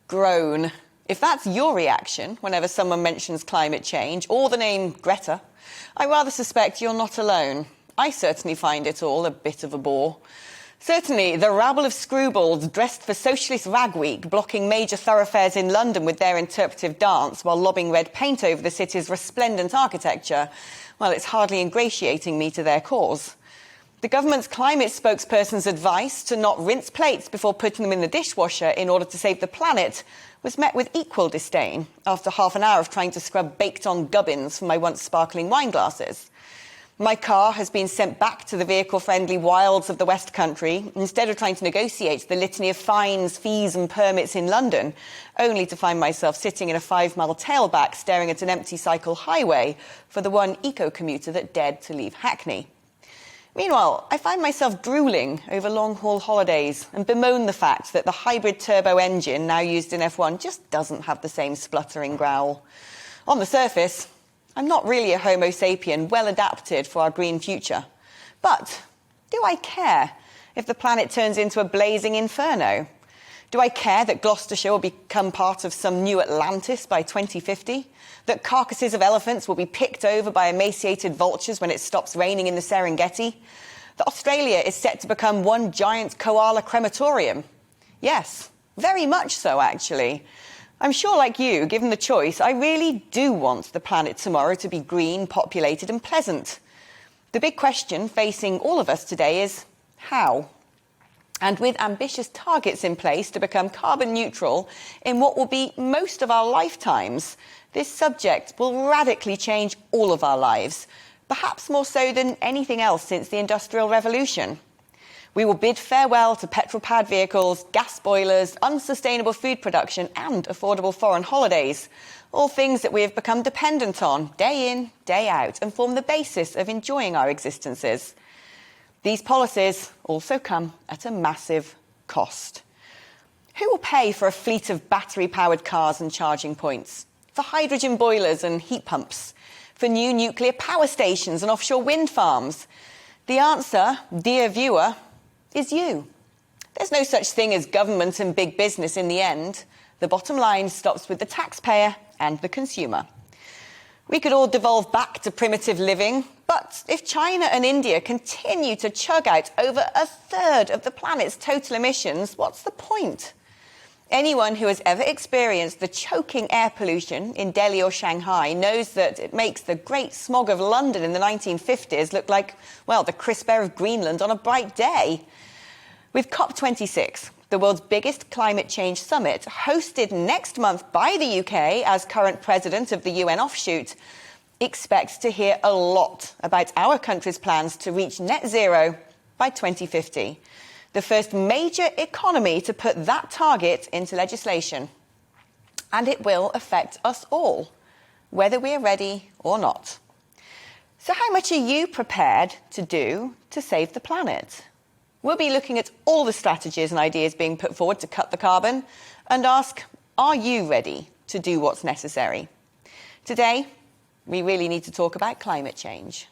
Groan. If that's your reaction whenever someone mentions climate change or the name Greta, I rather suspect you're not alone. I certainly find it all a bit of a bore. Certainly, the rabble of screwballs dressed for Socialist Rag Week, blocking major thoroughfares in London with their interpretive dance while lobbing red paint over the city's resplendent architecture, well, it's hardly ingratiating me to their cause. The government's climate spokesperson's advice to not rinse plates before putting them in the dishwasher in order to save the planet was met with equal disdain after half an hour of trying to scrub baked-on gubbins from my once sparkling wine glasses. My car has been sent back to the vehicle-friendly wilds of the West Country instead of trying to negotiate the litany of fines, fees and permits in London, only to find myself sitting in a 5-mile tailback staring at an empty cycle highway for the one eco-commuter that dared to leave Hackney. Meanwhile, I find myself drooling over long-haul holidays and bemoan the fact that the hybrid turbo engine now used in F1 just doesn't have the same spluttering growl. On the surface, I'm not really a Homo sapien well adapted for our green future. But do I care if the planet turns into a blazing inferno? Do I care that Gloucestershire will become part of some new Atlantis by 2050? That carcasses of elephants will be picked over by emaciated vultures when it stops raining in the Serengeti? That Australia is set to become one giant koala crematorium? Yes, very much so, actually. I'm sure, like you, given the choice, I really do want the planet tomorrow to be green, populated and pleasant. The big question facing all of us today is how? And with ambitious targets in place to become carbon neutral in what will be most of our lifetimes, this subject will radically change all of our lives, perhaps more so than anything else since the Industrial Revolution. We will bid farewell to petrol-powered vehicles, gas boilers, unsustainable food production and affordable foreign holidays, all things that we have become dependent on day in, day out, and form the basis of enjoying our existences. These policies also come at a massive cost. Who will pay for a fleet of battery-powered cars and charging points? For hydrogen boilers and heat pumps? For new nuclear power stations and offshore wind farms? The answer, dear viewer, is you. There's no such thing as government and big business in the end. The bottom line stops with the taxpayer and the consumer. We could all devolve back to primitive living, but if China and India continue to chug out over a third of the planet's total emissions, what's the point? Anyone who has ever experienced the choking air pollution in Delhi or Shanghai knows that it makes the great smog of London in the 1950s look like, well, the crisp air of Greenland on a bright day. With COP26, the world's biggest climate change summit, hosted next month by the UK as current president of the UN offshoot, expects to hear a lot about our country's plans to reach net zero by 2050. The first major economy to put that target into legislation. And it will affect us all, whether we are ready or not. So how much are you prepared to do to save the planet? We'll be looking at all the strategies and ideas being put forward to cut the carbon and ask, are you ready to do what's necessary? Today, we really need to talk about climate change.